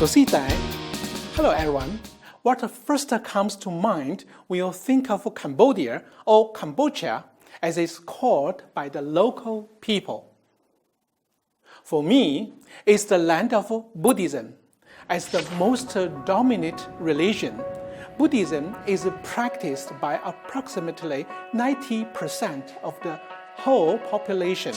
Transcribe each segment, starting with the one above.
Hello everyone. What first comes to mind when you think of Cambodia or Cambodia as it's called by the local people? For me, it's the land of Buddhism. As the most dominant religion, Buddhism is practiced by approximately 90% of the whole population.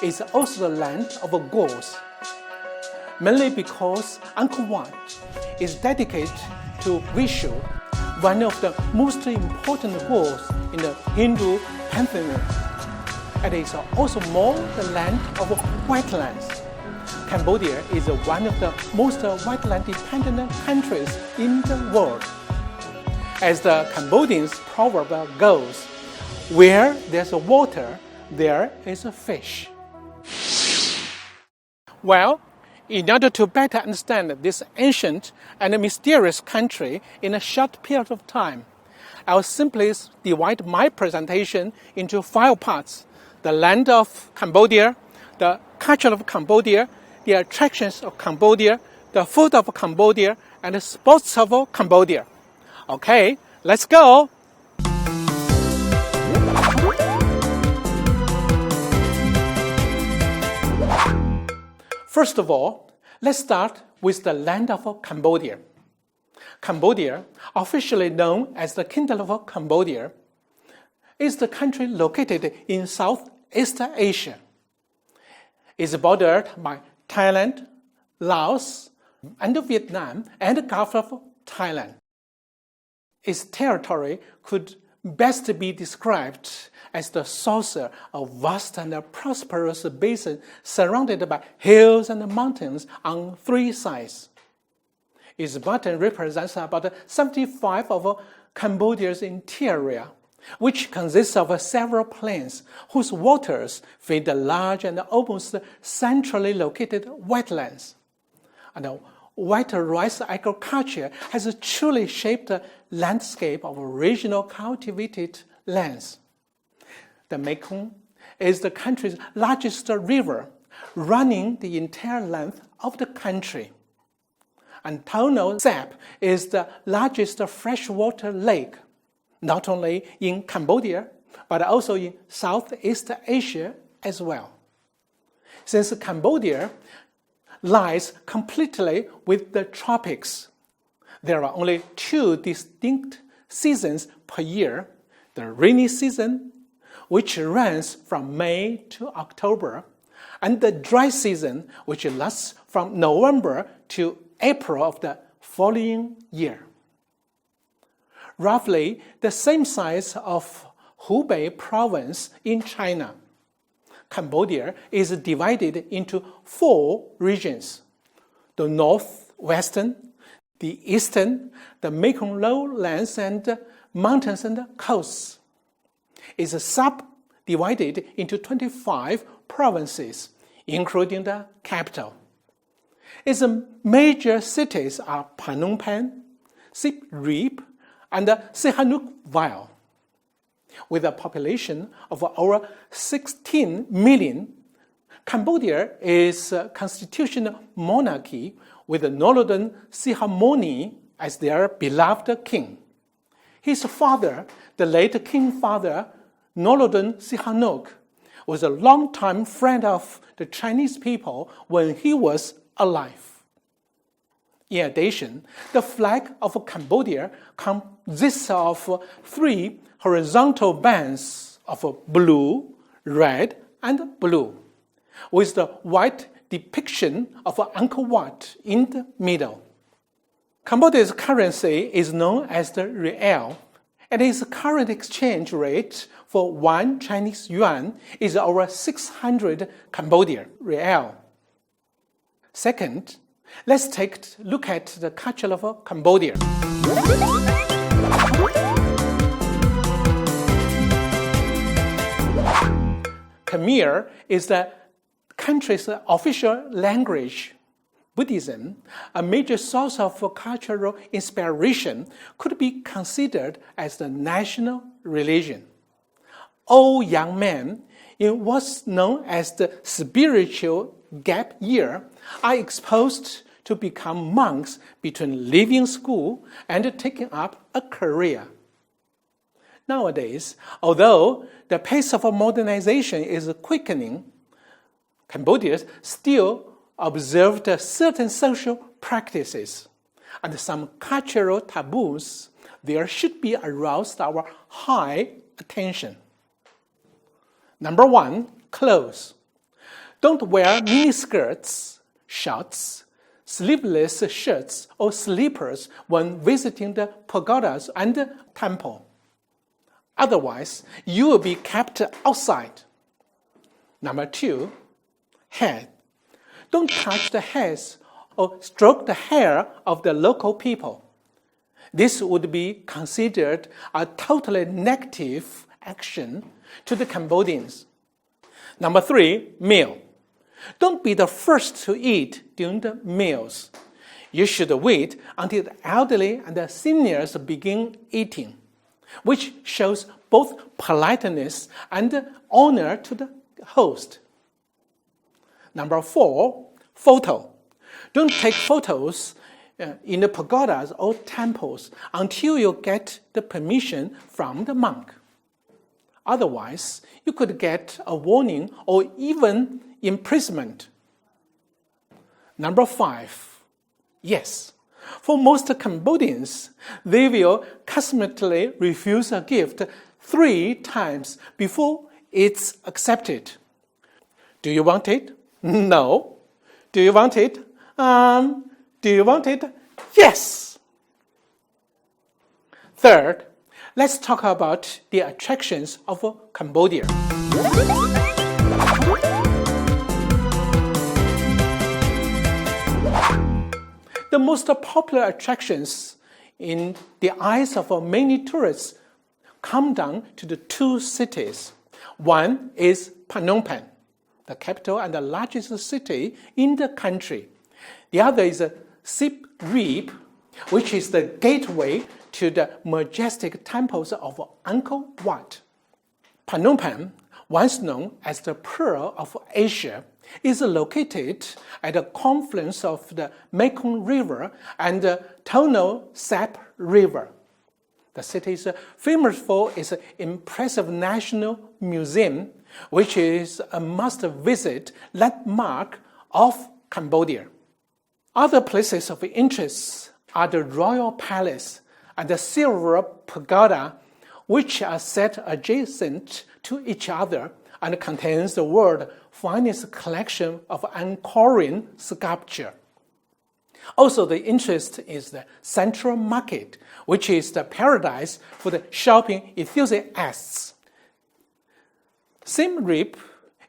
It's also the land of gods, mainly because Angkor Wat is dedicated to Vishnu, one of the most important gods in the Hindu pantheon. And it's also more the land of wetlands. Cambodia is one of the most wetland-dependent countries in the world. As the Cambodian proverb goes, where there's water, there is a fish. Well, in order to better understand this ancient and mysterious country in a short period of time, I'll simply divide my presentation into 5 parts: the land of Cambodia, the culture of Cambodia, the attractions of Cambodia, the food of Cambodia, and the sports of Cambodia. Okay, let's go! First of all, let's start with the land of Cambodia. Cambodia, officially known as the Kingdom of Cambodia, is the country located in Southeast Asia. It's bordered by Thailand, Laos, and Vietnam, and the Gulf of Thailand. Its territory could best be described as the source of a vast and prosperous basin surrounded by hills and mountains on 3 sides. Its bottom represents about 75% of Cambodia's interior, which consists of several plains whose waters feed the large and almost centrally located wetlands. And white rice agriculture has truly shaped the landscape of regional cultivated lands. The Mekong is the country's largest river, running the entire length of the country. And Tonle Sap is the largest freshwater lake, not only in Cambodia, but also in Southeast Asia as well. Since Cambodia lies completely with the tropics, there are only 2 distinct seasons per year: the rainy season, which runs from May to October, and the dry season, which lasts from November to April of the following year. Roughly the same size of Hubei province in China, Cambodia is divided into 4 regions: the northwestern, the eastern, the Mekong lowlands, and mountains and coasts. It's subdivided into 25 provinces, including the capital. Its major cities are Phnom Penh, Siem Reap, and Sihanoukville. With a population of over 16 million, Cambodia is a constitutional monarchy with Norodom Sihamoni as their beloved king. His father, the late King Father Norodom Sihanouk, was a longtime friend of the Chinese people when he was alive. In addition, the flag of Cambodia consists of 3 horizontal bands of blue, red, and blue, with the white depiction of Angkor Wat in the middle. Cambodia's currency is known as the riel, and its current exchange rate for 1 Chinese yuan is over 600 Cambodian riel. Second, let's take a look at the culture of Cambodia. Khmer is the country's official language. Buddhism, a major source of cultural inspiration, could be considered as the national religion. All young men in what's known as the spiritual gap year are exposed to become monks between leaving school and taking up a career. Nowadays, although the pace of modernization is quickening, Cambodians still observed certain social practices and some cultural taboos that should be aroused our high attention. Number 1, clothes. Don't wear miniskirts, shorts, sleeveless shirts, or slippers when visiting the pagodas and the temple. Otherwise, you will be kept outside. Number 2, hair. Don't touch the heads or stroke the hair of the local people. This would be considered a totally negative action to the Cambodians. Number 3, meal. Don't be the first to eat during the meals. You should wait until the elderly and the seniors begin eating, which shows both politeness and honor to the host. Number 4, photo. Don't take photos in the pagodas or temples until you get the permission from the monk. Otherwise, you could get a warning or even imprisonment. Number 5, yes. For most Cambodians, they will customarily refuse a gift 3 times before it's accepted. Do you want it? No. Do you want it? Do you want it? Yes. Third, let's talk about the attractions of Cambodia. The most popular attractions in the eyes of many tourists come down to the 2 cities. One is Phnom Penh, the capital and the largest city in the country. The other is Siem Reap, which is the gateway to the majestic temples of Angkor Wat. Phnom Penh, once known as the Pearl of Asia, is located at the confluence of the Mekong River and the Tonle Sap River. The city is famous for its impressive National Museum, which is a must-visit landmark of Cambodia. Other places of interest are the Royal Palace and the Silver Pagoda, which are set adjacent to each other and contains the world's finest collection of Angkorian sculpture. Also, the interest is the Central Market, which is the paradise for the shopping enthusiasts. Siem Reap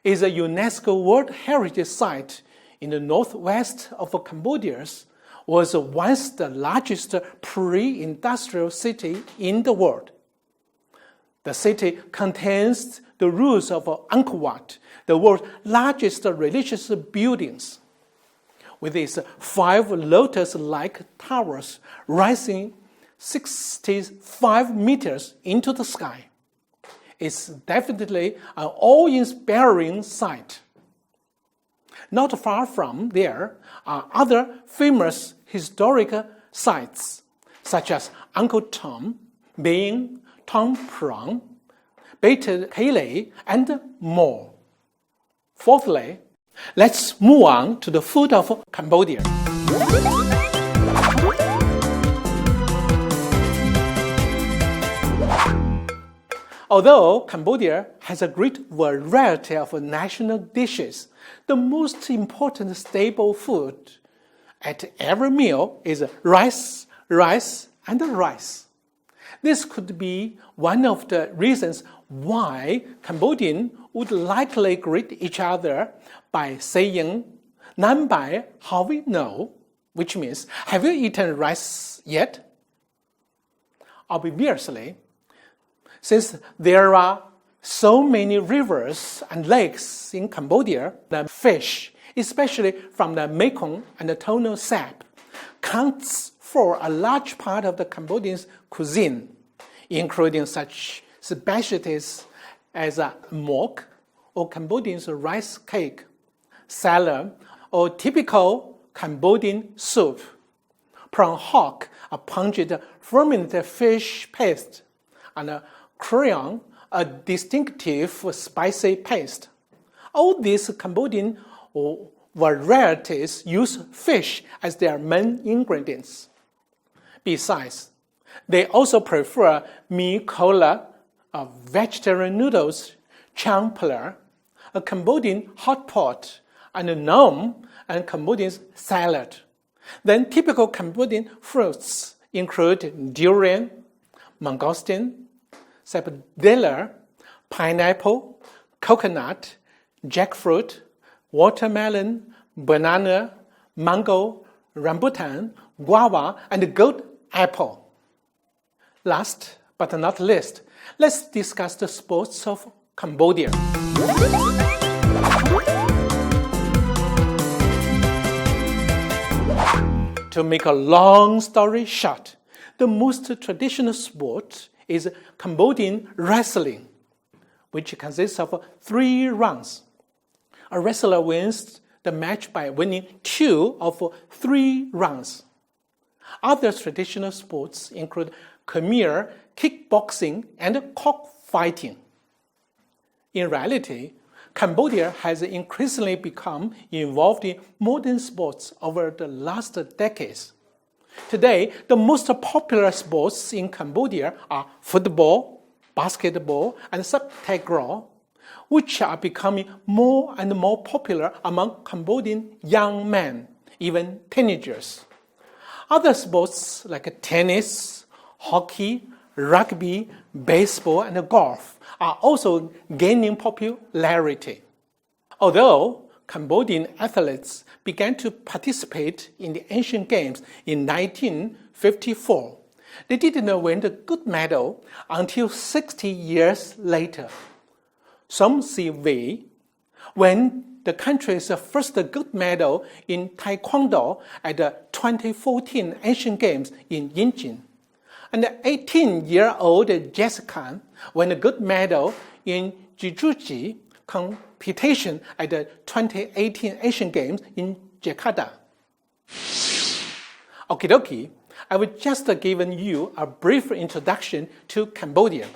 is a UNESCO World Heritage Site in the northwest of Cambodia, was once the largest pre-industrial city in the world. The city contains the ruins of Angkor Wat, the world's largest religious buildings, with its 5 lotus-like towers rising 65 meters into the sky. It's definitely an awe-inspiring sight. Not far from there are other famous historical sites, such as Angkor Thom, Binh, Thom Phrong, Beit Kale, and more. Fourthly, let's move on to the food of Cambodia. Although Cambodia has a great variety of national dishes, the most important staple food at every meal is rice, and rice. This could be one of the reasons why Cambodians would likely greet each other by saying, "Nan bai, how we know?" which means, "Have you eaten rice yet?" Obviously, since there are so many rivers and lakes in Cambodia, the fish, especially from the Mekong and the Tonle Sap, counts for a large part of the Cambodian cuisine, including such specialties as mok, or Cambodian rice cake, salad, or typical Cambodian soup, prawn hock, a pungent fermented fish paste, and crayon, a distinctive spicy paste. All these Cambodian varieties use fish as their main ingredients. Besides, they also prefer mee cola, vegetarian noodles, champler, a Cambodian hot pot, and a nom and Cambodian salad. Then typical Cambodian fruits include durian, mangosteen, sapodilla, pineapple, coconut, jackfruit, watermelon, banana, mango, rambutan, guava, and goat apple. Last but not least, let's discuss the sports of Cambodia. To make a long story short, the most traditional sport is Cambodian wrestling, which consists of 3 rounds. A wrestler wins the match by winning 2 of 3 rounds. Other traditional sports include Khmer, kickboxing, and cockfighting. In reality, Cambodia has increasingly become involved in modern sports over the last decades. Today, the most popular sports in Cambodia are football, basketball, and takraw, which are becoming more and more popular among Cambodian young men, even teenagers. Other sports like tennis, hockey, rugby, baseball, and golf are also gaining popularity. Although Cambodian athletes began to participate in the Asian Games in 1954, they didn't win the gold medal until 60 years later. Some CV won the country's first gold medal in Taekwondo at the 2014 Asian Games in Yinjin. And the 18-year-old Jessica won a gold medal in Jiu-Jitsu competition at the 2018 Asian Games in Jakarta. Okie dokie, I've just given you a brief introduction to Cambodia.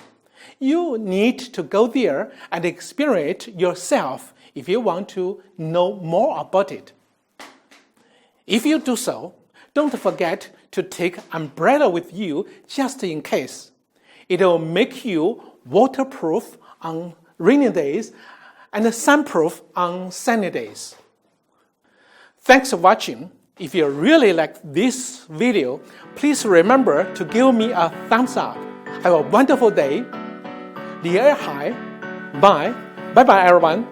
You need to go there and experience it yourself if you want to know more about it. If you do so, don't forget to take umbrella with you just in case. It will make you waterproof on rainy days and sunproof on sunny days. Thanks for watching. If you really like this video, please remember to give me a thumbs up. Have a wonderful day. Bye. Bye-bye, everyone.